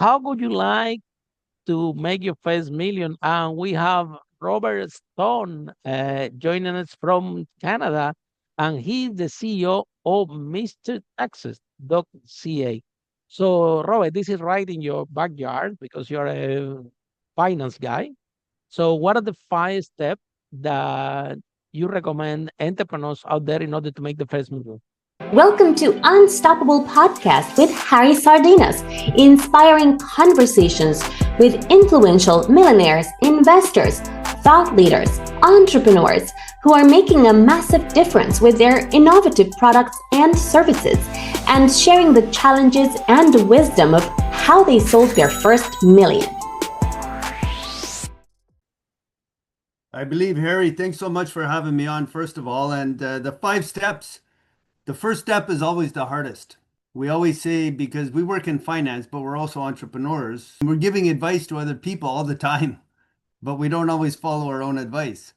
How would you like to make your first million? And we have Robert Stone joining us from Canada, and he's the CEO of MrTaxes.ca. So, Robert, this is right in your backyard because you're a finance guy. So, what are the 5 steps that you recommend entrepreneurs out there in order to make the first million? Welcome to Unstoppable Podcast with Harry Sardinas, inspiring conversations with influential millionaires, investors, thought leaders, entrepreneurs who are making a massive difference with their innovative products and services, and sharing the challenges and wisdom of how they sold their first million. I believe, Harry, thanks so much for having me on, first of all. And the 5 steps, the first step is always the hardest. We always say, because we work in finance, but we're also entrepreneurs, we're giving advice to other people all the time, but we don't always follow our own advice.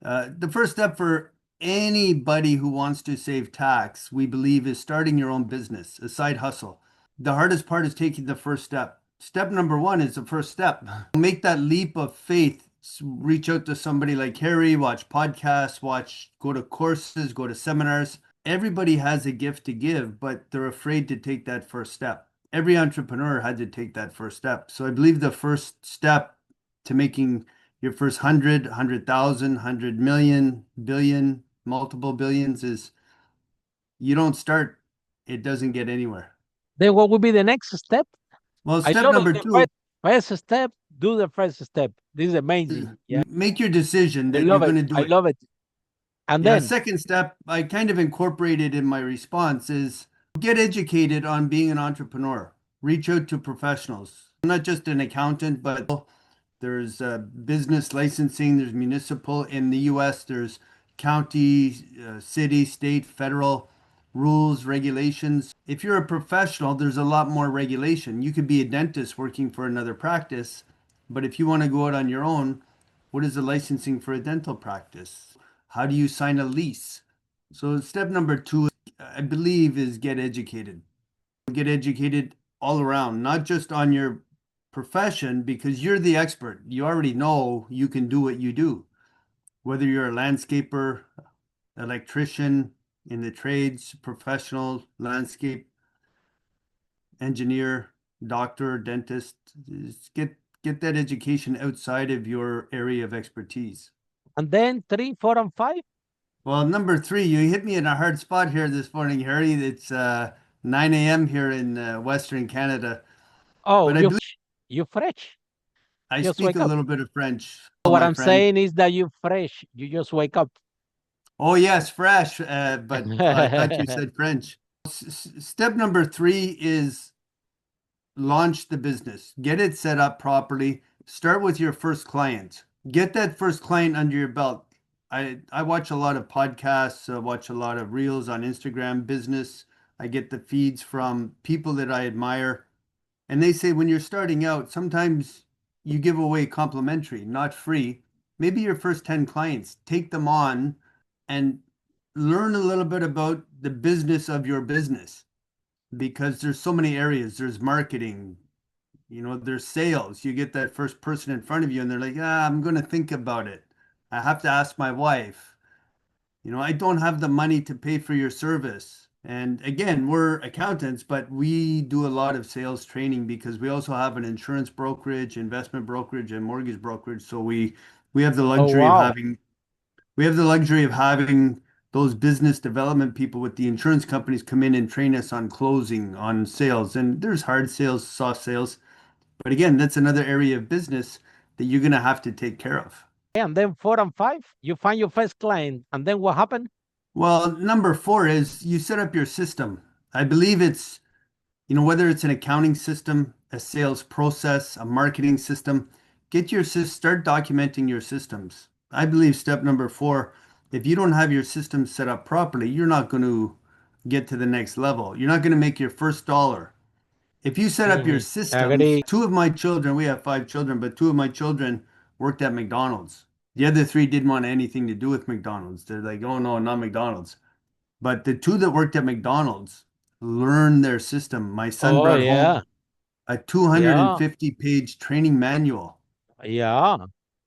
The first step for anybody who wants to save tax, we believe, is starting your own business, a side hustle. The hardest part is taking the first step. Step number one is the first step. Make that leap of faith. Reach out to somebody like Harry, watch podcasts, go to courses, go to seminars. Everybody has a gift to give, but they're afraid to take that first step. Every entrepreneur had to take that first step. So I believe the first step to making your first 100,000, 100 million, billion, multiple billions is you don't start, it doesn't get anywhere. Then, what would be the next step? Well, I step love it. number The two, first step, do the first step. This is amazing. Yeah, make your decision I that you're love going it. to do I it. love it. And Yeah, then, second step, I kind of incorporated in my response is get educated on being an entrepreneur. Reach out to professionals. I'm not just an accountant, but there's business licensing, there's municipal. In the US, there's county, city, state, federal rules, regulations. If you're a professional, there's a lot more regulation. You could be a dentist working for another practice, but if you want to go out on your own, what is the licensing for a dental practice? How do you sign a lease? So step number two, I believe, is get educated. Get educated all around, not just on your profession, because you're the expert. You already know you can do what you do. Whether you're a landscaper, electrician, in the trades, professional, landscape engineer, doctor, dentist, get that education outside of your area of expertise. and then 3, 4, and 5. Well, number three, you hit me in a hard spot here this morning, Harry. It's 9 a.m. here in Western Canada, Oh, but I believe you fresh. I Just speak wake a up. little bit of French. Oh, What my I'm friend. saying is that you fresh. You just wake up. Oh, yes, fresh, but I thought you said French. Step number three is launch the business. Get it set up properly. Start with your first client. Get that first client under your belt. I watch a lot of podcasts, watch a lot of reels on Instagram business. I get the feeds from people that I admire. And they say when you're starting out, sometimes you give away complimentary, not free. Maybe your first 10 clients, take them on and learn a little bit about the business of your business because there's so many areas. There's marketing, there's sales. You get that first person in front of you and they're like, I'm going to think about it. I have to ask my wife. I don't have the money to pay for your service. And again, we're accountants, but we do a lot of sales training because we also have an insurance brokerage, investment brokerage, and mortgage brokerage. So we have the Oh, luxury of wow. having those business development people with the insurance companies come in and train us on closing, on sales. And there's hard sales, soft sales. But again, that's another area of business that you're going to have to take care of. And then 4 and 5, you find your first client. And then what happened? Well, number four is you set up your system. I believe it's, whether it's an accounting system, a sales process, a marketing system, start documenting your systems. I believe step number four, if you don't have your system set up properly, you're not going to get to the next level. You're not going to make your first dollar. If you set up your systems, Agree. two of my children, we have 5 children, but two of my children worked at McDonald's. The other three didn't want anything to do with McDonald's. They're like, oh no, not McDonald's. But the two that worked at McDonald's learned their system. My son Oh, brought yeah. home a Yeah. 250-page training manual. Yeah.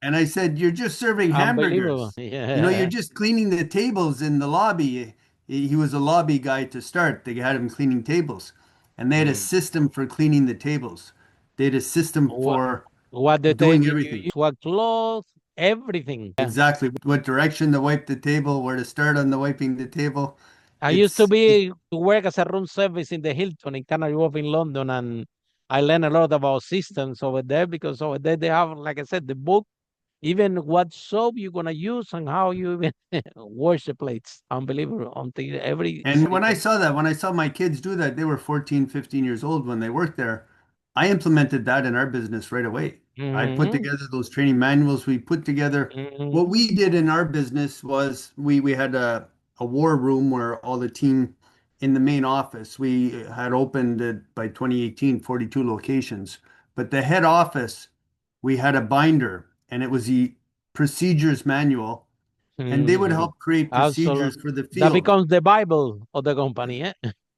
And I said, "You're just serving Unbelievable. hamburgers. You're Yeah. just cleaning the tables in the lobby." He was a lobby guy to start. They had him cleaning tables. And they had a Mm. system for cleaning the tables. They had a system What for what doing detergent you everything. use, what clothes, everything. Yeah. Exactly. What direction to wipe the table, where to start on the wiping the table. I used to It's it, be to work as a room service in the Hilton in Canary Wharf in London, and I learned a lot about systems over there because over there they have, like I said, the book, even what soap you're gonna use and how you even wash the plates. Unbelievable. Until every And when I system. saw that, when I saw my kids do that, they were 14, 15 years old when they worked there. I implemented that in our business right away. I put Hmm. together those training manuals. We put together what Hmm. we did in our business was we had a war room where all the team in the main office, we had opened it by 2018, 42 locations. But the head office, we had a binder and it was the procedures manual, and they would Hmm. help create Absolutely. procedures for the That field. becomes the Bible of the company. Eh?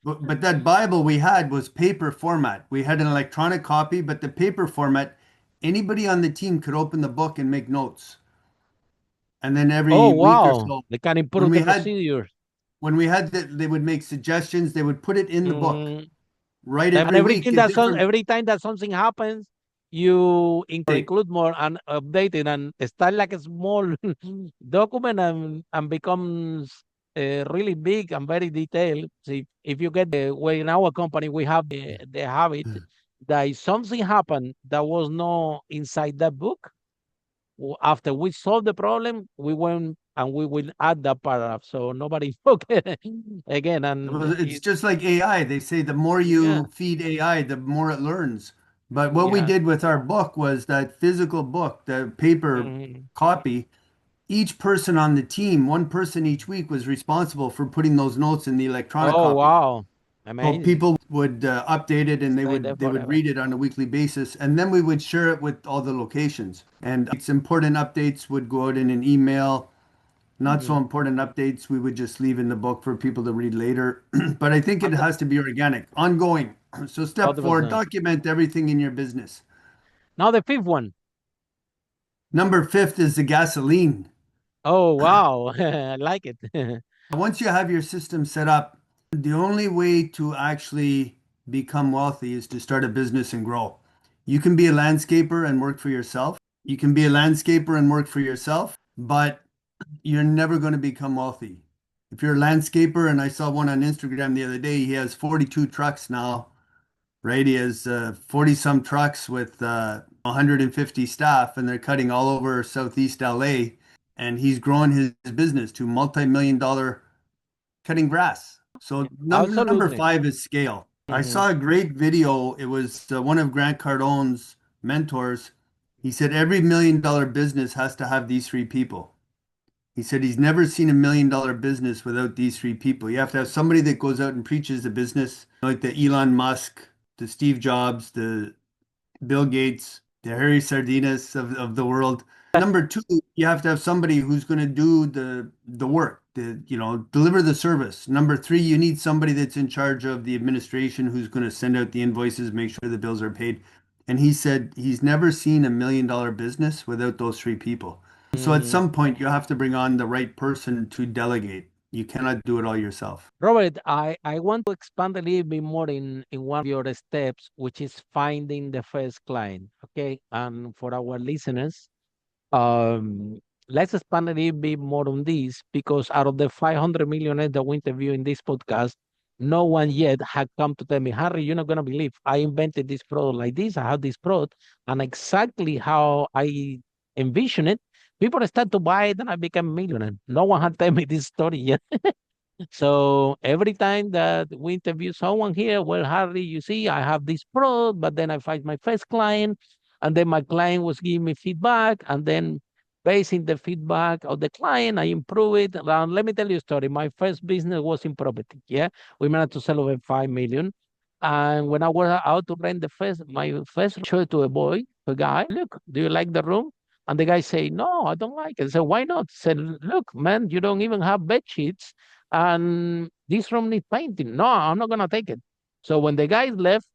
But that Bible we had was paper format. We had an electronic copy, but the paper format, anybody on the team could open the book and make notes. And then Oh every week or wow, so, they can when improve we the had procedures. they would make suggestions. They would put it in the book, Hmm. right? And Every week, everything a that different every time that something happens, you update. include more and update it and start like a small document and becomes really big and very detailed. So if you get the way in our company, we have the habit that if something happened that was not inside that book, after we solve the problem, we went and we will add that paragraph so nobody forget again. And It's just like AI. They say the more yeah, you feed AI, the more it learns. But what we yeah. did with our book was that physical book, the paper Mhm. copy, each person on the team, one person each week was responsible for putting those notes in the electronic Oh copy. wow, So amazing. people would update it and they Stay there would forever. read it on a weekly basis, and then we would share it with all the locations. And it's important updates would go out in an email. Not so Mhm. important updates we would just leave in the book for people to read later. But I think it has to be organic, ongoing. So step four, 100%. document everything in your business. Now the fifth one. Number fifth is the gasoline. Oh wow, I like it. Once you have your system set up, the only way to actually become wealthy is to start a business and grow. You can be a landscaper and work for yourself. You can be a landscaper and work for yourself, but you're never going to become wealthy. If you're a landscaper, and I saw one on Instagram the other day, he has 42 trucks now, right? He has 40 some trucks with 150 staff, and they're cutting all over Southeast LA. And he's growing his business to multi-million dollar cutting grass. So number Absolutely. five is scale. I Hmm. saw a great video. It was one of Grant Cardone's mentors. He said every $1 million business has to have these three people. He said he's never seen $1 million business without these three people. You have to have somebody that goes out and preaches the business, like the Elon Musk, the Steve Jobs, the Bill Gates, the Harry Sardinas of the world. Number two, you have to have somebody who's going to do the work, deliver the service. Number three, you need somebody that's in charge of the administration who's going to send out the invoices, make sure the bills are paid. And he said he's never seen $1 million business without those three people. So at Hmm. some point, you have to bring on the right person to delegate. You cannot do it all yourself. Robert, I want to expand a little bit more in one of your steps, which is finding the first client. Okay. And for our listeners, Um, let's expand a little bit more on this because out of the 500 millionaires that we interview in this podcast, no one yet had come to tell me, Harry, you're not going to believe I invented this product like this. I have this product and exactly how I envision it. People start to buy it and I became a millionaire. No one had told me this story yet. So every time that we interview someone here, well, Harry, you see, I have this product, but then I find my first client, and then my client was giving me feedback, and then basing the feedback of the client, I improve it. And let me tell you a story. My first business was in property. Yeah, we managed to sell over 5 million. And when I was out to rent my first show it to a boy, a guy, look, do you like the room? And the guy say, no, I don't like it. So why not? Said, look, man, you don't even have bed sheets and this room needs painting. No, I'm not gonna take it. So when the guys left,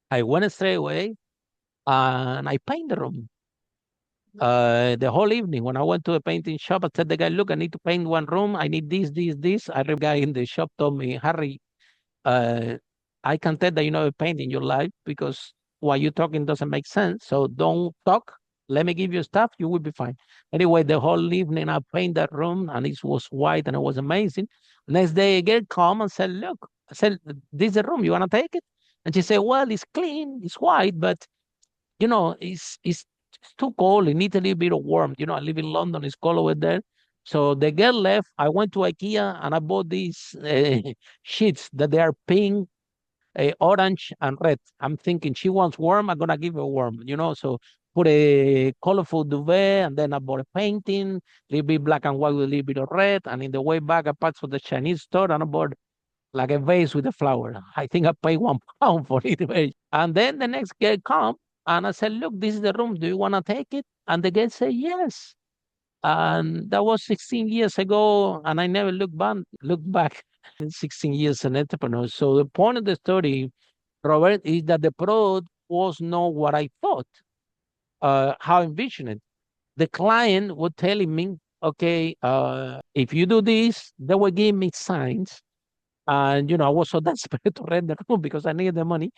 I went straight away and I paint the room. The whole evening when I went to the painting shop, I said the guy, look, I need to paint one room. I need this, this, this. I remember the guy in the shop told me, Harry, uh, I can tell that you know paint in your life because what you're talking doesn't make sense. So don't talk. Let me give you stuff. You will be fine. Anyway, the whole evening I paint that room and it was white and it was amazing. Next day, a girl come and said, look, I said, this is the room. You want to take it? And she said, well, it's clean. It's white, but you know, it's too cold. It needs a little bit of warmth. You know, I live in London. It's cold over there. So the girl left. I went to IKEA and I bought these sheets that they are pink, orange, and red. I'm thinking she wants warm. I'm gonna give her warm. You know, so put a colorful duvet, and then I bought a painting, a little bit black and white with a little bit of red. And in the way back, I passed for the Chinese store and I bought like a vase with a flower. I think I paid £1 for it. And then the next girl come and I said, look, this is the room. Do you want to take it? And the girl said, yes. And that was 16 years ago. And I never looked back in 16 years as an entrepreneur. So the point of the story, Robert, is that the product was not what I thought, how I envisioned it. The client was telling me, okay, if you do this, they will give me signs and you know, I was so desperate to rent the room because I needed the money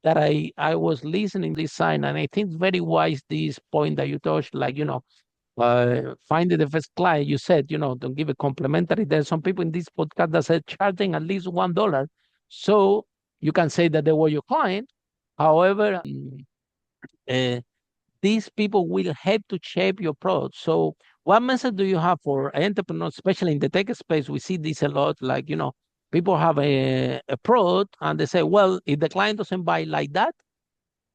that I was listening to this sign. And I think it's very wise this point that you touched, like, you know, finding the first client. You said, you know, don't give a complimentary. There's some people in this podcast that said charging at least $1. So you can say that they were your client. However, uh, these people will help to shape your product. So what message do you have for entrepreneurs, especially in the tech space? We see this a lot, like, you know, people have a product and they say, well, if the client doesn't buy like that,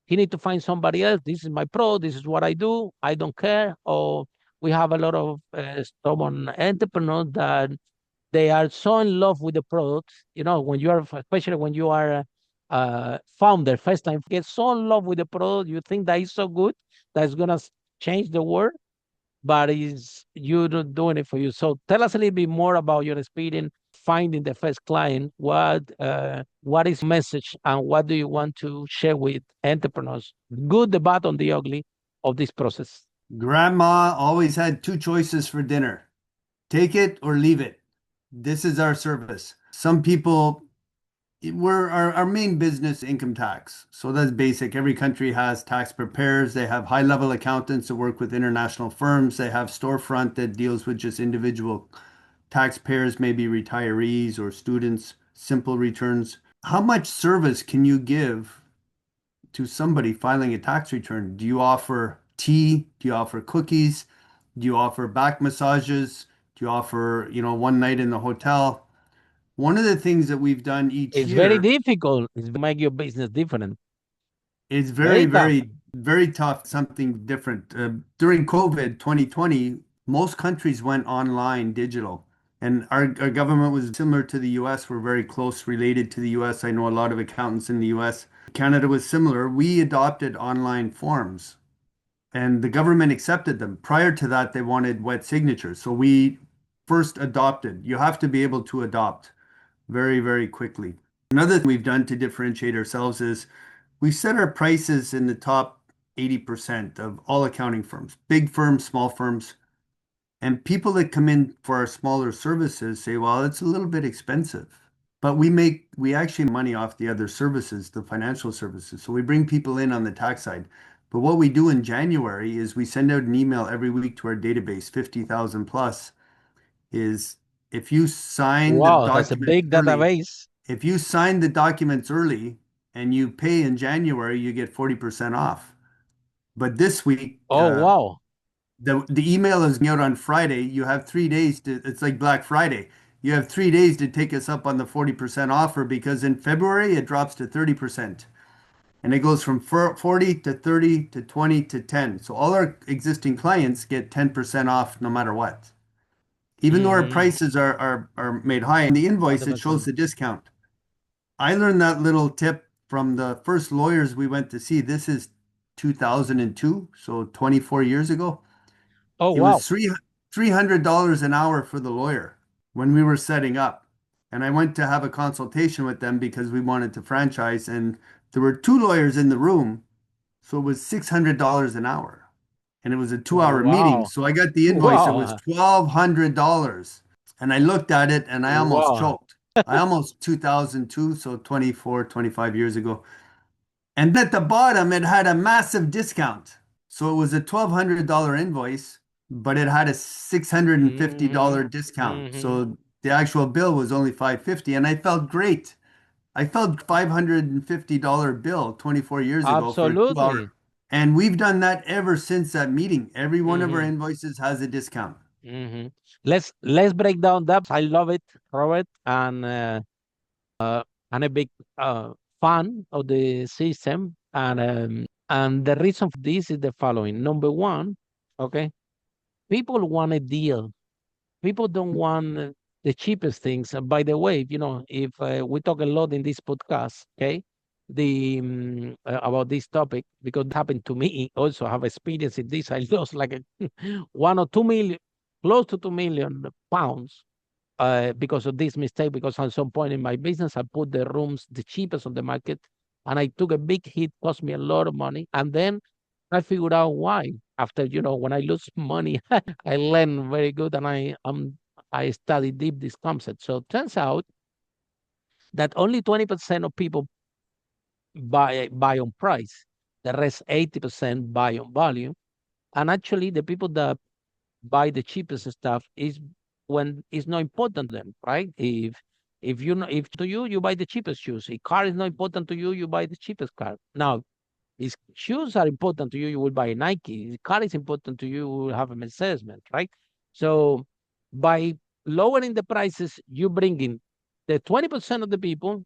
he need to find somebody else. This is my product. This is what I do. I don't care. Or we have a lot of stubborn entrepreneurs that they are so in love with the product. You know, when you are, especially when you are founder, first time, get so in love with the product, you think that is so good that it's gonna change the world, but is you not doing it for you. So tell us a little bit more about your experience finding the first client. What is message and what do you want to share with entrepreneurs? Good, the bad, and the ugly of this process. Grandma always had two choices for dinner: take it or leave it. This is our service. Some people, our main business income tax. So that's basic. Every country has tax preparers. They have high level accountants that work with international firms. They have storefront that deals with just individual taxpayers, maybe retirees or students, simple returns. How much service can you give to somebody filing a tax return? Do you offer tea? Do you offer cookies? Do you offer back massages? Do you offer, one night in the hotel? One of the things that we've done each It's very year difficult. It's make your business different. is very, Very tough. very, very tough, something different. During COVID 2020, most countries went online digital. And our government was similar to the US. We're very close related to the US. I know a lot of accountants in the US. Canada was similar. We adopted online forms and the government accepted them. Prior to that, they wanted wet signatures. So we first adopted. You have to be able to adopt very, very quickly. Another thing we've done to differentiate ourselves is we set our prices in the top 80% of all accounting firms, big firms, small firms. And people that come in for our smaller services say, well, it's a little bit expensive. But we actually make money off the other services, the financial services. So we bring people in on the tax side. But what we do in January is we send out an email every week to our database, 50,000 plus, is if you sign the Wow, that's a documents big early, database. if you sign the documents early and you pay in January, you get 40% off. But this week, Oh, wow. the email is going out on Friday. You have 3 days it's like Black Friday. You have 3 days to take us up on the 40% offer because in February it drops to 30%. And it goes from 40 to 30 to 20 to 10. So all our existing clients get 10% off no matter what. Even though our Mm-hmm. prices are made high in the invoice, it shows 100%. the discount. I learned that little tip from the first lawyers we went to see. This is 2002, so 24 years ago. Oh, It wow. was $300 an hour for the lawyer when we were setting up. And I went to have a consultation with them because we wanted to franchise, and There were two lawyers in the room, so it was $600 an hour. And it was a 2 hour meeting. Wow. So I got the invoice, it was Wow. $1,200. And I looked at it and I almost Wow. choked. I almost 2002, so 24, 25 years ago. And at the bottom, it had a massive discount. So it was a $1,200 invoice, but it had a Mm-hmm. $650 discount. Mm-hmm. So the actual bill was only $550, and I felt great. I felt $550 bill 24 years ago for a 2 hour. Absolutely. And we've done that ever since that meeting. Every one of our Mm-hmm. invoices has a discount. Mm-hmm. Let's break down that. I love it, Robert, and a big fan of the system. And the reason for this is the following. Number one, okay, people want a deal. People don't want the cheapest things. And by the way, if we talk a lot in this podcast, okay, about this topic because it happened to me. Also, I have experience in this. I lost like 1 or 2 million, close to £2 million because of this mistake. Because at some point in my business, I put the rooms the cheapest on the market, and I took a big hit, cost me a lot of money, and then I figured out why. After when I lose money, I learn very good, and I study deep this concept. So it turns out that only 20% of people buy on price, the rest 80% buy on value, and actually the people that buy the cheapest stuff is when it's not important to them, right? If you know if to you you buy the cheapest shoes. If car is not important to you, you buy the cheapest car. Now, if shoes are important to you, you will buy a Nike. If car is important to you, you will have a Mercedes, right? So by lowering the prices, you bring in the 20% of the people,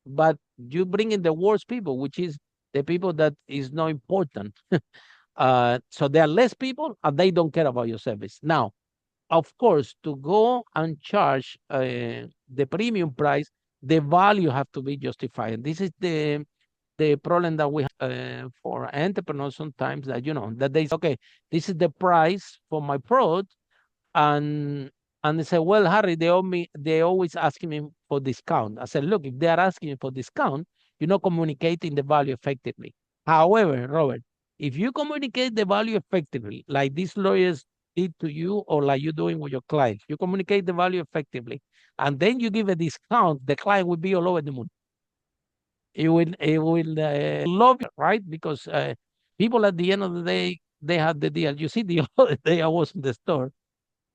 but you bring in the worst people, which is the people that is not important. So there are less people and they don't care about your service. Now, of course, to go and charge the premium price, the value have to be justified. And this is the problem that we have for entrepreneurs sometimes, that that they say, okay, this is the price for my product, and they say, well, Harry, they always asking me for discount. I said, look, if they are asking you for discount, you're not communicating the value effectively. However, Robert, if you communicate the value effectively, like these lawyers did to you, or like you're doing with your clients, you communicate the value effectively, and then you give a discount, the client will be all over the moon. It will love you, right? Because people at the end of the day, they had the deal. You see, the other day I was in the store,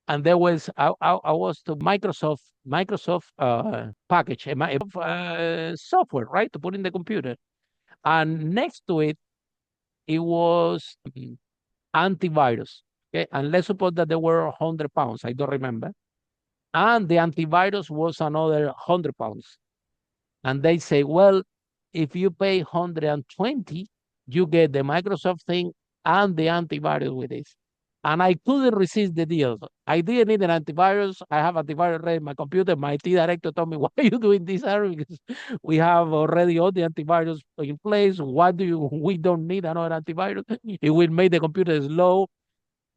and there was I was to Microsoft package, software, right, to put in the computer, and next to it, it was antivirus. Okay, and let's suppose that there were £100. I don't remember, and the antivirus was another £100. And they say, well, if you pay 120, you get the Microsoft thing and the antivirus with this. And I couldn't resist the deal. I didn't need an antivirus. I have antivirus ready in my computer. My IT director told me, why are you doing this, Harry? Because we have already all the antivirus in place. Why we don't need another antivirus? It will make the computer slow.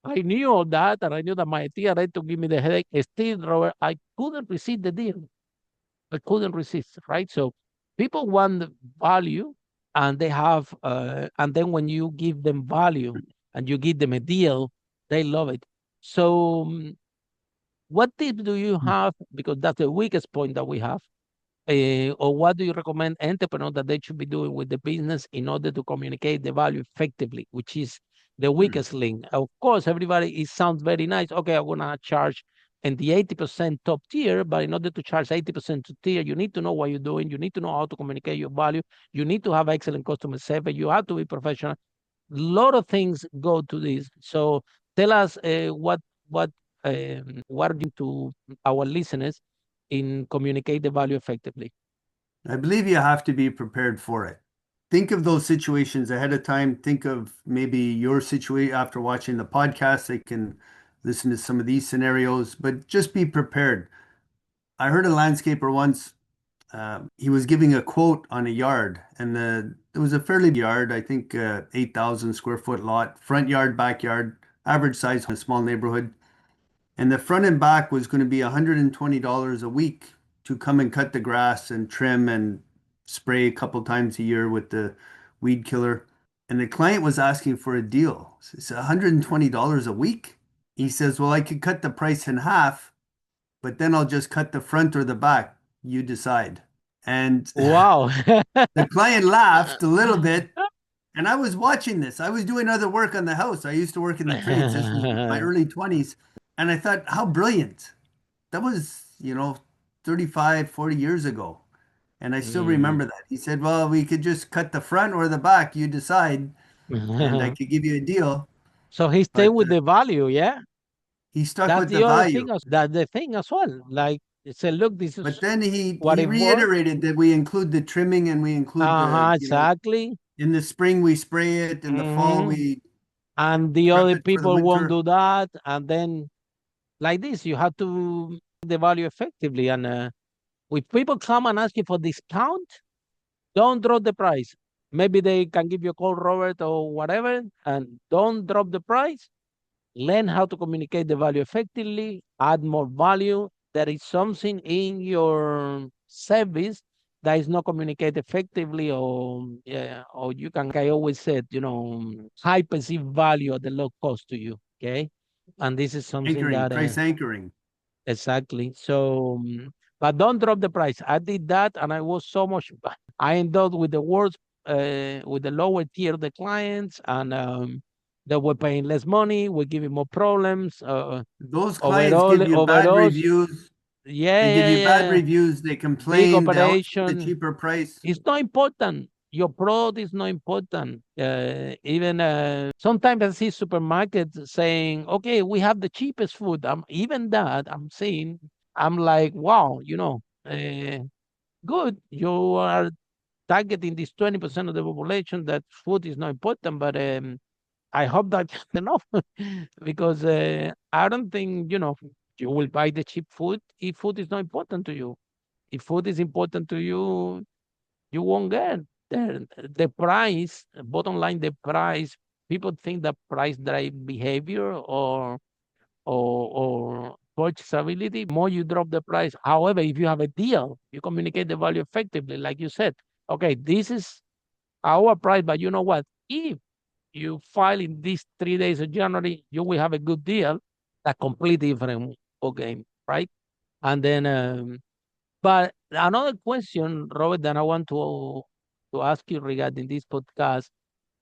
I knew all that, and I knew that my IT director give me the headache. Still, Robert, I couldn't resist the deal. I couldn't resist, right? So people want value, and they have, and then when you give them value and you give them a deal, they love it. So, what tips do you have? Because that's the weakest point that we have. Or what do you recommend entrepreneurs that they should be doing with the business in order to communicate the value effectively, which is the weakest link? Of course, everybody, it sounds very nice. Okay, I'm gonna charge in the 80% top tier, but in order to charge 80% top tier, you need to know what you're doing. You need to know how to communicate your value. You need to have excellent customer service. You have to be professional. A lot of things go to this. So tell us what to our listeners in communicate the value effectively. I believe you have to be prepared for it. Think of those situations ahead of time. Think of maybe your situation after watching the podcast. They can listen to some of these scenarios, but just be prepared. I heard a landscaper once, he was giving a quote on a yard, and it was a fairly big yard, I think 8,000 square foot lot, front yard, backyard, average size in a small neighborhood. And the front and back was going to be $120 a week to come and cut the grass and trim and spray a couple times a year with the weed killer. And the client was asking for a deal. It's $120 a week. He says, well, I could cut the price in half, but then I'll just cut the front or the back. You decide. And Wow. the client laughed a little bit. And I was watching this. I was doing other work on the house. I used to work in the trades. This was my early 20s. And I thought, how brilliant. That was, 35, 40 years ago. And I still Mm. remember that. He said, well, we could just cut the front or the back. You decide. And I could give you a deal. So he stayed But with the value, yeah? he stuck That's with the the other value. thing, that's the thing as well. Like, he said, look, this But is then he what he it worked. reiterated that we include the trimming and we include Uh-huh, the, exactly. in the spring we spray it, in the fall Hmm. we And the prep other it for the people won't winter. do that. And then, like this, you have to the value effectively. And if people come and ask you for discount, don't drop the price. Maybe they can give you a call, Robert, or whatever, and don't drop the price. Learn how to communicate the value effectively, add more value. There is something in your service that is not communicated effectively, or yeah, or you can, like I always said, high perceived value at the low cost to you. Okay. And this is something Anchoring, that price anchoring. exactly. So, but don't drop the price. I did that, and I was so much. I ended up with the worst, with the lower tier of the clients, and they were paying less money. We're giving more problems. Those clients Overall, give you bad overall, reviews. yeah, They give yeah, you bad yeah. reviews. They Big complain. They always give the operation. cheaper price. It's not important. Your product is not important. Even sometimes I see supermarkets saying, "Okay, we have the cheapest food." Even that I'm saying, I'm like, "Wow, good. You are targeting this 20% of the population that food is not important." But I hope that's enough because I don't think you will buy the cheap food if food is not important to you. If food is important to you, you won't get the price. Bottom line, the price. People think that price drive behavior or purchasability. More you drop the price. However, if you have a deal, you communicate the value effectively, like you said. Okay, this is our price, but you know what? If you file in these 3 days of January, you will have a good deal. A completely different game, right? And then but another question, Robert, that I want to ask you regarding this podcast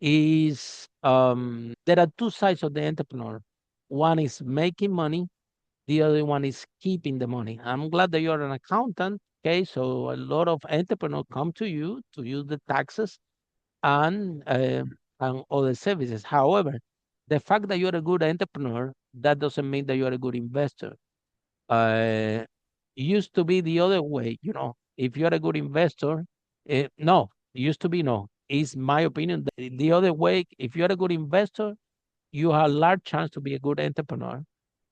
is there are two sides of the entrepreneur. One is making money, the other one is keeping the money. I'm glad that you're an accountant. Okay, so a lot of entrepreneurs come to you to use the taxes and other services. However, the fact that you're a good entrepreneur, that doesn't mean that you're a good investor. Uh, used to be the other way, if you're a good investor, no, used to be no. Is my opinion. The other way, if you're a good investor, you have a large chance to be a good entrepreneur.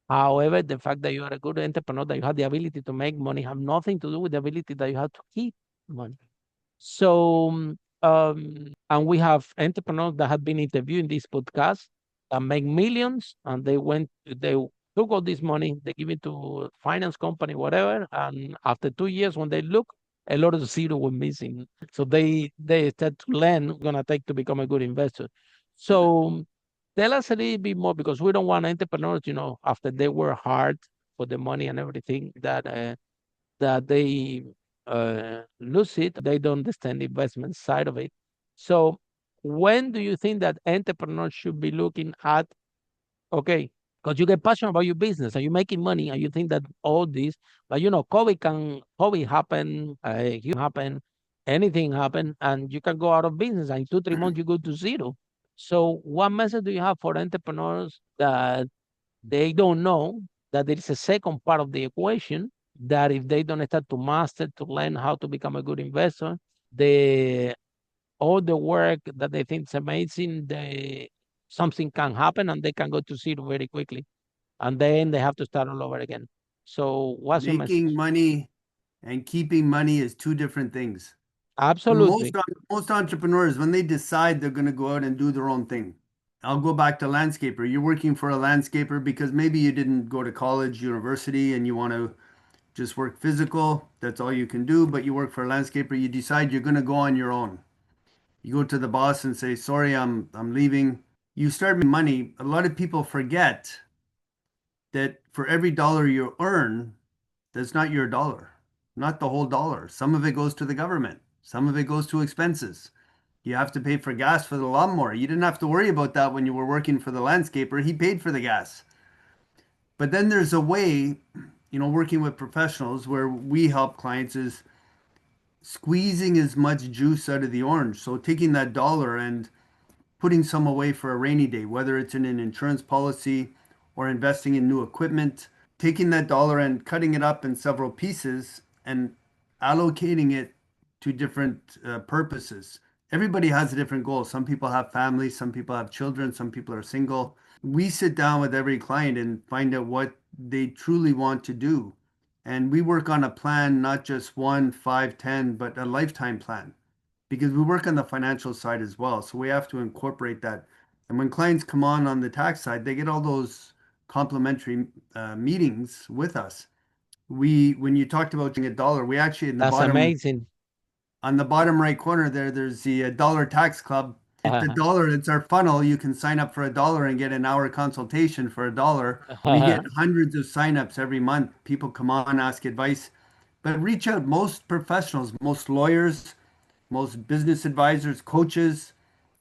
However, the fact that you are a good entrepreneur, that you have the ability to make money, have nothing to do with the ability that you have to keep money. So, and we have entrepreneurs that have been interviewed in this podcast that make millions, and they took all this money, they give it to finance company, whatever, and after 2 years, when they look, a lot of the zero were missing. So they start to learn gonna take to become a good investor. So tell us a little bit more because we don't want entrepreneurs, after they work hard for the money and everything that they lose it, they don't understand the investment side of it. So when do you think that entrepreneurs should be looking at, okay, because you get passionate about your business and you're making money and you think that all this, but COVID happen, happen, anything happen, and you can go out of business and in 2, 3 months you go to zero. So what message do you have for entrepreneurs that they don't know that there is a second part of the equation that if they don't start to master, to learn how to become a good investor, the all the work that they think is amazing, something can happen and they can go to zero very quickly. And then they have to start all over again. So what's your Making message? money and keeping money is two different things. Most Absolutely. most entrepreneurs, when they decide they're going to go out and do their own thing, I'll go back to landscaper. You're working for a landscaper because maybe you didn't go to college, university, and you want to just work physical. That's all you can do. But you work for a landscaper. You decide you're going to go on your own. You go to the boss and say, "Sorry, I'm leaving." You start making money. A lot of people forget that for every dollar you earn, that's not your dollar, not the whole dollar. Some of it goes to the government. Some of it goes to expenses. You have to pay for gas for the lawnmower. You didn't have to worry about that when you were working for the landscaper. He paid for the gas. But then there's a way, working with professionals where we help clients is squeezing as much juice out of the orange. So taking that dollar and putting some away for a rainy day, whether it's in an insurance policy or investing in new equipment, taking that dollar and cutting it up in several pieces and allocating it to different purposes. Everybody has a different goal. Some people have families, some people have children, some people are single. We sit down with every client and find out what they truly want to do. And we work on a plan, not just 1, 5, 10, but a lifetime plan because we work on the financial side as well. So we have to incorporate that. And when clients come on the tax side, they get all those complimentary meetings with us. When you talked about a dollar, we actually That's amazing. on the bottom right corner there's the dollar tax club. It's a dollar. It's our funnel. You can sign up for a dollar and get an hour consultation for a dollar. We get hundreds of signups every month. People come on, ask advice, but reach out. Most professionals, most lawyers, most business advisors, coaches,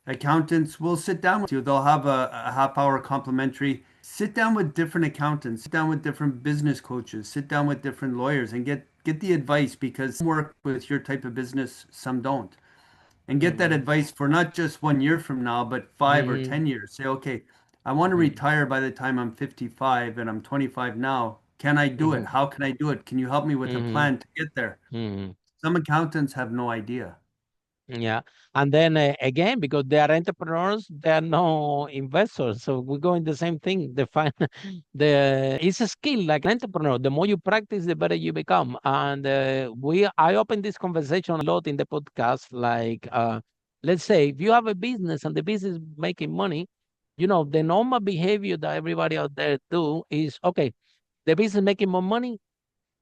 accountants will sit down with you. They'll have a half hour complimentary. Sit down with different accountants, sit down with different business coaches, sit down with different lawyers and get the advice because some work with your type of business, some don't. And get that advice for not just 1 year from now, but 5 or 10 years. Say, okay, I want to retire by the time I'm 55 and I'm 25 now. Can I do it? How can I do it? Can you help me with a plan to get there? Some accountants have no idea. Yeah. And then again, because they are entrepreneurs, they are no investors. So we're going the same thing. It's a skill like an entrepreneur. The more you practice, the better you become. And I open this conversation a lot in the podcast. Like, let's say if you have a business and the business is making money, the normal behavior that everybody out there do is, okay, the business making more money,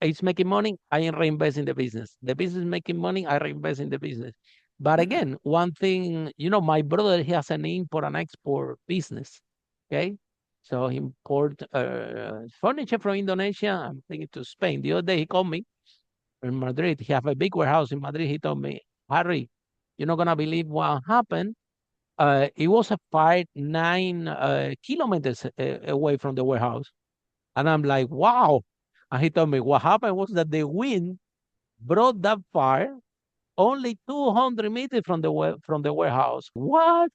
it's making money, I reinvest in the business. The business making money, I reinvest in the business. But again, one thing, my brother, he has an import and export business. Okay. So he import furniture from Indonesia, I'm thinking to Spain. The other day he called me in Madrid. He have a big warehouse in Madrid. He told me, Harry, you're not gonna believe what happened. It was a fire 9 kilometers away from the warehouse. And I'm like, wow. And he told me what happened was that the wind brought that fire only 200 meters from the warehouse. What?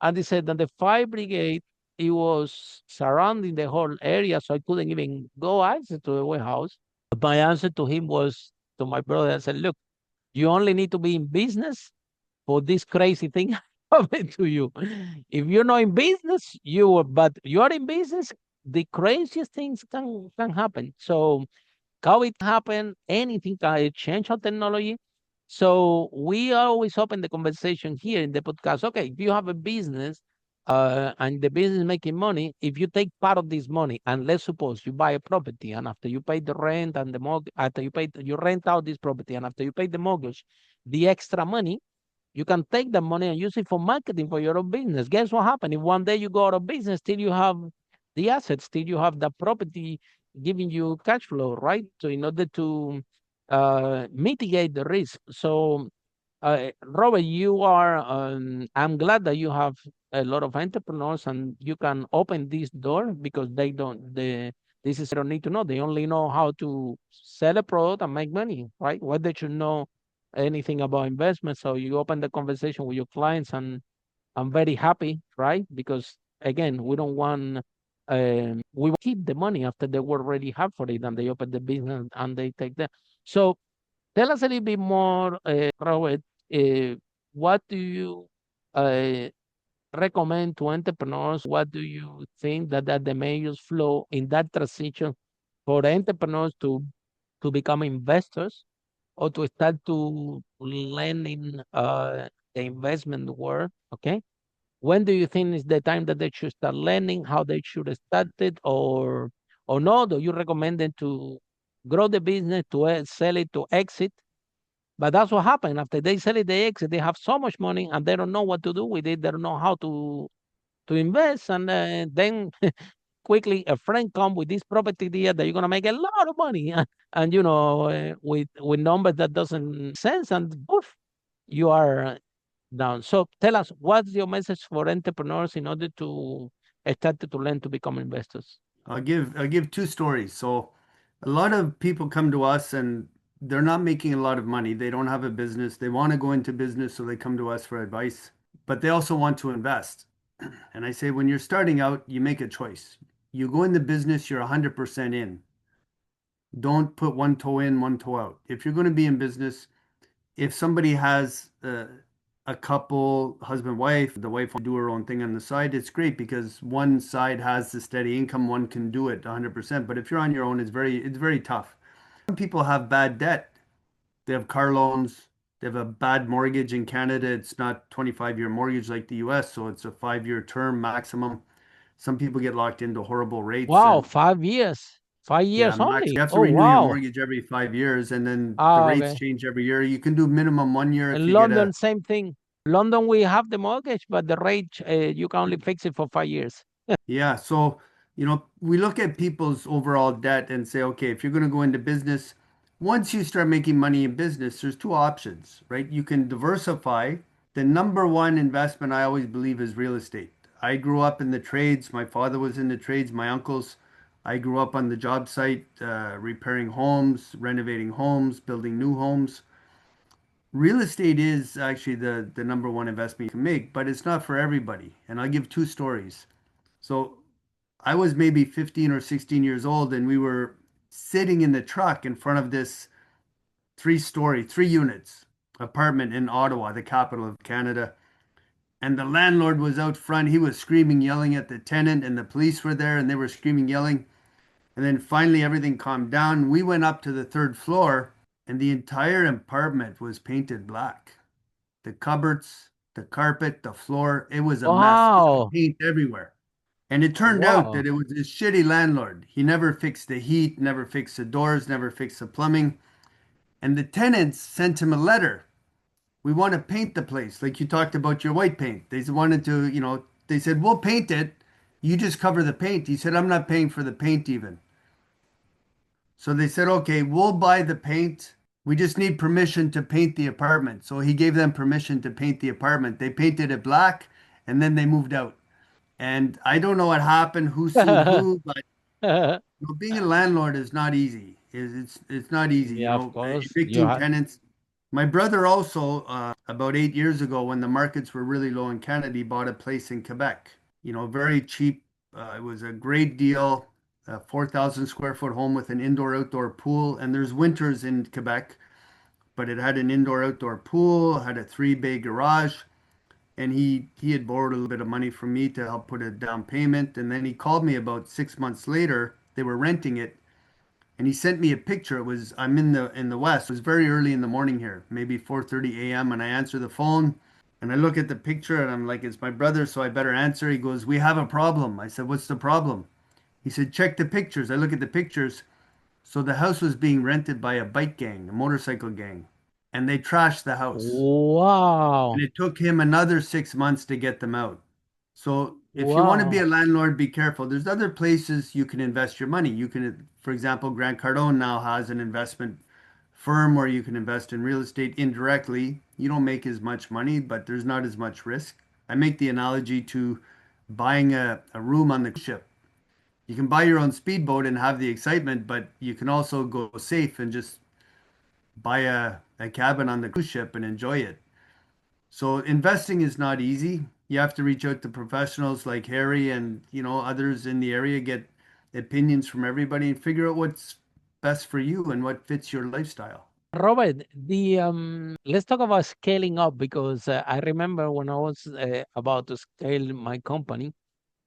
And he said that the fire brigade, it was surrounding the whole area, so I couldn't even go access to the warehouse. My answer to him was to my brother. I said, look, you only need to be in business for this crazy thing happen to you. If you're not in business, but you are in business, the craziest things can happen. So COVID happen, anything can change our technology. So we always open the conversation here in the podcast. Okay, if you have a business and the business is making money, if you take part of this money and let's suppose you buy a property and after you pay the rent and the mortgage, after you rent out this property and after you pay the mortgage, the extra money, you can take the money and use it for marketing for your own business. Guess what happened? If one day you go out of business, still you have the assets, still you have the property giving you cash flow, right? So in order to mitigate the risk. So Robert, I'm glad that you have a lot of entrepreneurs and you can open this door because this is they don't need to know. They only know how to sell a product and make money, right? What they should know anything about investment. So you open the conversation with your clients and I'm very happy, right? Because again, we don't want we keep the money after they were already have for it and they open the business and they take that. So tell us a little bit more, Robert. Uh, what do you uh, recommend to entrepreneurs? What do you think that the major flow in that transition for entrepreneurs to become investors or to start to learn in the investment world? Okay. When do you think is the time that they should start learning, how they should start it, or no? Do you recommend them to grow the business, to sell it, to exit. But that's what happened. After they sell it, they exit. They have so much money and they don't know what to do with it. They don't know how to invest. And then quickly a friend come with this property deal that you're gonna make a lot of money, and with numbers that doesn't sense, and poof, you are down. So tell us, what's your message for entrepreneurs in order to start to learn to become investors? I'll give two stories. So a lot of people come to us and they're not making a lot of money. They don't have a business. They want to go into business, so they come to us for advice, but they also want to invest. And I say, when you're starting out, you make a choice. You go in the business, you're 100% in. Don't put one toe in, one toe out. If you're going to be in business, if somebody has a couple, husband, wife, the wife will do her own thing on the side, it's great because one side has the steady income, one can do it 100%. But if you're on your own, it's very tough. Some people have bad debt. They have car loans. They have a bad mortgage in Canada. It's not 25-year mortgage like the US, so it's a 5-year term maximum. Some people get locked into horrible rates Wow, and 5 years, five yeah, years max. only. You have to Oh renew your wow. mortgage every 5 years, and then the Ah, rates okay. change every year. You can do minimum 1 year if In you get London, a. same thing. London, we have the mortgage, but the rate, you can only fix it for 5 years. Yeah, so we look at people's overall debt and say, okay, if you're going to go into business, once you start making money in business, there's two options, right? You can diversify. The number one investment I always believe is real estate. I grew up in the trades. My father was in the trades, my uncles. I grew up on the job site, repairing homes, renovating homes, building new homes. Real estate is actually the number one investment you can make, but it's not for everybody. And I'll give two stories. So I was maybe 15 or 16 years old, and we were sitting in the truck in front of this three-story, 3 units apartment in Ottawa, the capital of Canada. And the landlord was out front. He was screaming, yelling at the tenant, and the police were there, and they were screaming, yelling. And then finally, everything calmed down. We went up to the third floor, and the entire apartment was painted black. The cupboards, the carpet, the floor, it was a mess. Just Wow. paint everywhere. And it turned out Wow. that it was this shitty landlord. He never fixed the heat, never fixed the doors, never fixed the plumbing. And the tenants sent him a letter. We want to paint the place, like you talked about your white paint. They wanted to, they said, we'll paint it. You just cover the paint. He said, I'm not paying for the paint even. So they said, okay, we'll buy the paint. We just need permission to paint the apartment. So he gave them permission to paint the apartment. They painted it black and then they moved out. And I don't know what happened, who sued who, but being a landlord is not easy. It's not easy, Yeah, of course. You evicting have. tenants. My brother also, about 8 years ago, when the markets were really low in Canada, he bought a place in Quebec. Very cheap. It was a great deal. A 4,000 square foot home with an indoor outdoor pool. And there's winters in Quebec, but it had an indoor outdoor pool, had a 3-bay garage, and he had borrowed a little bit of money from me to help put a down payment. And then he called me about 6 months later. They were renting it, and he sent me a picture. I'm in the west. It was very early in the morning here, maybe 4:30 a.m. And I answer the phone, and I look at the picture, and I'm like, it's my brother, so I better answer. He goes, "We have a problem." I said, "What's the problem?" He said, "Check the pictures." I look at the pictures. So the house was being rented by a bike gang, a motorcycle gang, and they trashed the house. Wow. And it took him another 6 months to get them out. So if you want to be Wow. a landlord, be careful. There's other places you can invest your money. You can, for example, Grant Cardone now has an investment firm where you can invest in real estate indirectly. You don't make as much money, but there's not as much risk. I make the analogy to buying a room on the ship. You can buy your own speedboat and have the excitement, but you can also go safe and just buy a cabin on the cruise ship and enjoy it. So investing is not easy. You have to reach out to professionals like Harry and others in the area, get opinions from everybody and figure out what's best for you and what fits your lifestyle. Robert, the let's talk about scaling up, because I remember when I was about to scale my company,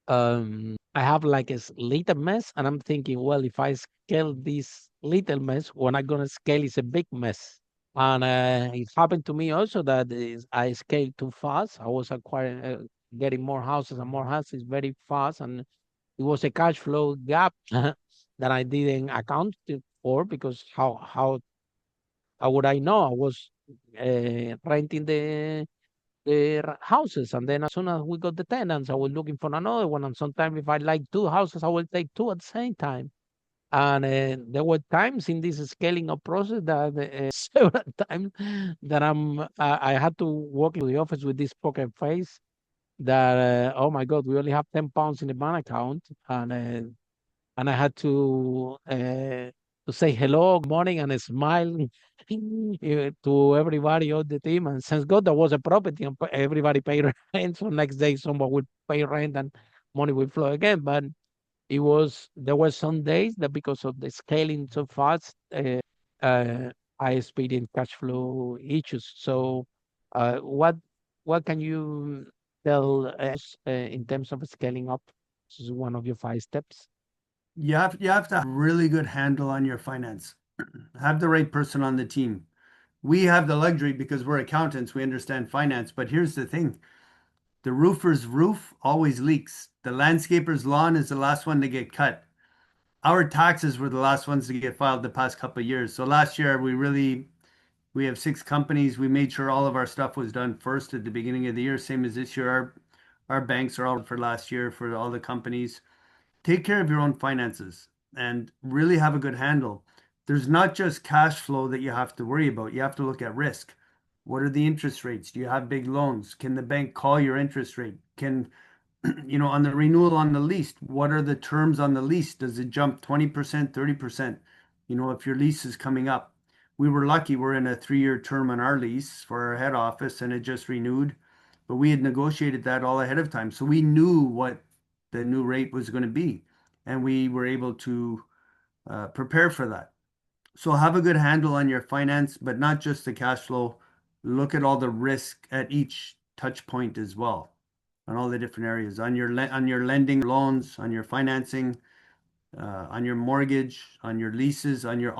I have like a little mess, and I'm thinking, well, if I scale this little mess, when I'm gonna scale is a big mess. And it happened to me also that I scaled too fast. I was acquiring, getting more houses and more houses very fast, and it was a cash flow gap that I didn't account before because how would I know? I was renting the houses, and then as soon as we got the tenants, I was looking for another one. And sometimes if I like two houses, I will take two at the same time. And there were times in this scaling up process that several times that I had to walk into the office with this poker face that oh my God, we only have 10 pounds in the bank account, and I had to say hello, good morning, and smile to everybody on the team. And thanks God there was a property and everybody paid rent. So next day someone would pay rent and money would flow again. But there were some days that because of the scaling so fast, uh, I experienced cash flow issues. So what can you tell us in terms of scaling up? This is one of your 5 steps. You have to have a really good handle on your finance. Have the right person on the team. We have the luxury because we're accountants, we understand finance, but here's the thing. The roofer's roof always leaks. The landscaper's lawn is the last one to get cut. Our taxes were the last ones to get filed the past couple of years. So last year we have 6 companies. We made sure all of our stuff was done first at the beginning of the year, same as this year. Our banks are all for last year for all the companies. Take care of your own finances and really have a good handle. There's not just cash flow that you have to worry about. You have to look at risk. What are the interest rates? Do you have big loans? Can the bank call your interest rate? Can, on the renewal on the lease, what are the terms on the lease? Does it jump 20%, 30%? If your lease is coming up. We were lucky we're in a 3-year term on our lease for our head office and it just renewed, but we had negotiated that all ahead of time. So we knew what the new rate was going to be, and we were able to prepare for that. So have a good handle on your finance, but not just the cash flow. Look at all the risk at each touch point as well, on all the different areas, on your lending loans, on your financing, on your mortgage, on your leases, on your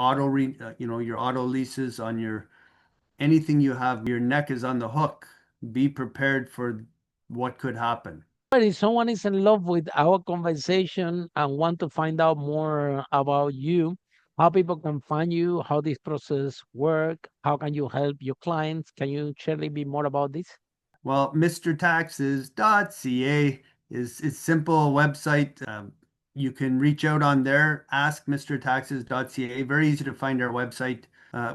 your auto leases, on your anything you have. Your neck is on the hook. Be prepared for what could happen. But if someone is in love with our conversation and want to find out more about you, how people can find you, how this process work, how can you help your clients? Can you share a little bit more about this? Well, MrTaxes.ca is simple website. You can reach out on there, askmrtaxes.ca. Very easy to find our website.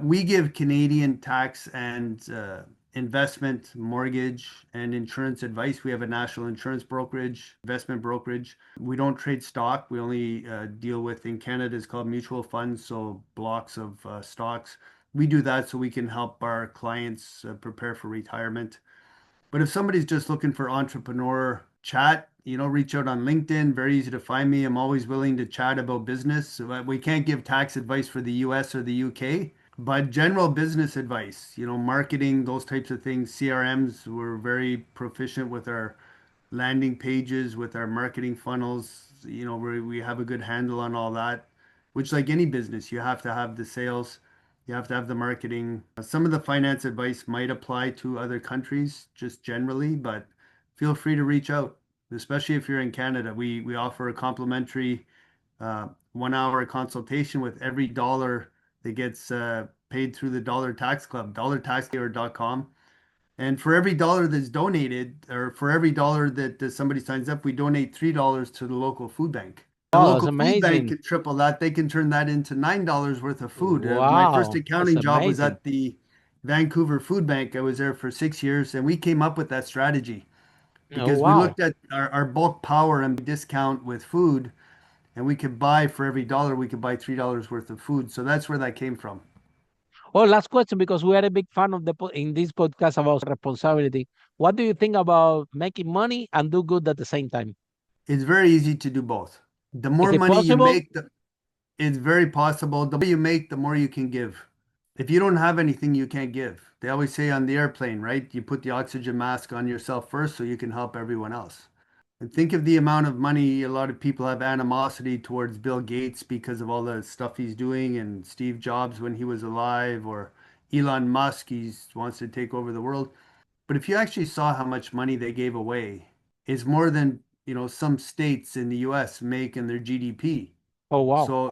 We give Canadian tax and investment, mortgage, and insurance advice. We have a national insurance brokerage, investment brokerage. We don't trade stock. We only deal with, in Canada, it's called mutual funds, so blocks of stocks. We do that so we can help our clients prepare for retirement. But if somebody's just looking for entrepreneur chat, reach out on LinkedIn. Very easy to find me. I'm always willing to chat about business. We can't give tax advice for the US or the UK, but general business advice, marketing, those types of things, CRMs, we're very proficient with our landing pages, with our marketing funnels. We have a good handle on all that, which, like any business, you have to have the sales, you have to have the marketing. Some of the finance advice might apply to other countries just generally, but feel free to reach out, especially if you're in Canada. We offer a complimentary 1 hour consultation with every dollar that gets paid through the Dollar Tax Club, dollartaxcare.com. And for every dollar that's donated, or for every dollar that somebody signs up, we donate $3 to the local food bank. The Oh, that's local food bank amazing. can triple that. They can turn that into $9 worth of food. My first Wow, that's accounting job was amazing. at the Vancouver Food Bank. I was there for 6 years, and we came up with that strategy Oh, because we wow. looked at our bulk power and discount with food, and we could buy for every dollar, we could buy $3 worth of food. So that's where that came from. Oh, last question, because we are a big fan of in this podcast about responsibility. What do you think about making money and do good at the same time? It's very easy to do both. The Is more it money you possible? make, it's very possible. The more you make, the more you can give. If you don't have anything, you can't give. They always say on the airplane, right? You put the oxygen mask on yourself first so you can help everyone else. And think of the amount of money a lot of people have animosity towards Bill Gates because of all the stuff he's doing, and Steve Jobs when he was alive, or Elon Musk, he wants to take over the world. But if you actually saw how much money they gave away, it's more than, some states in the US make in their GDP. Oh, wow. So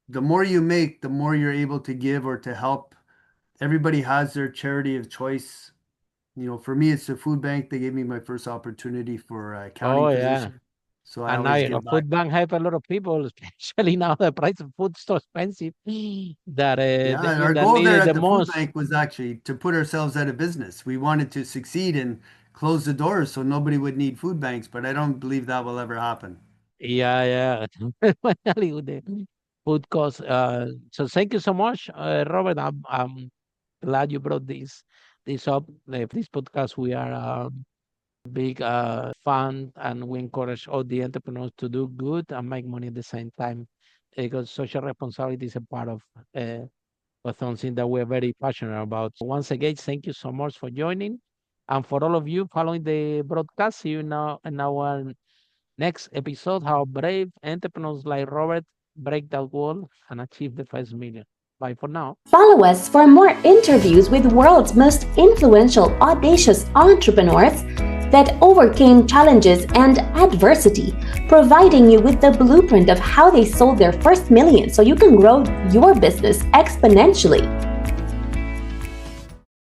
the more you make, the more you're able to give or to help. Everybody has their charity of choice. For me, it's the food bank. They gave me my first opportunity for a Oh accounting yeah. position. So I And now, always give back. food bank help a lot of people, especially now the price of food is so expensive that Yeah, the people our that goal need there it at the the food most. bank was actually to put ourselves out of business. We wanted to succeed and close the doors so nobody would need food banks, but I don't believe that will ever happen. Yeah, yeah. Finally, with the food cost. So thank you so much, Robert. I'm glad you brought this up. This podcast, we are big fan, and we encourage all the entrepreneurs to do good and make money at the same time, because social responsibility is a part of something that we're very passionate about. So once again, thank you so much for joining, and for all of you following the broadcast. See you now in our next episode. How brave entrepreneurs like Robert break that wall and achieve the first million. Bye for now. Follow us for more interviews with world's most influential, audacious entrepreneurs that overcame challenges and adversity, providing you with the blueprint of how they sold their first million so you can grow your business exponentially.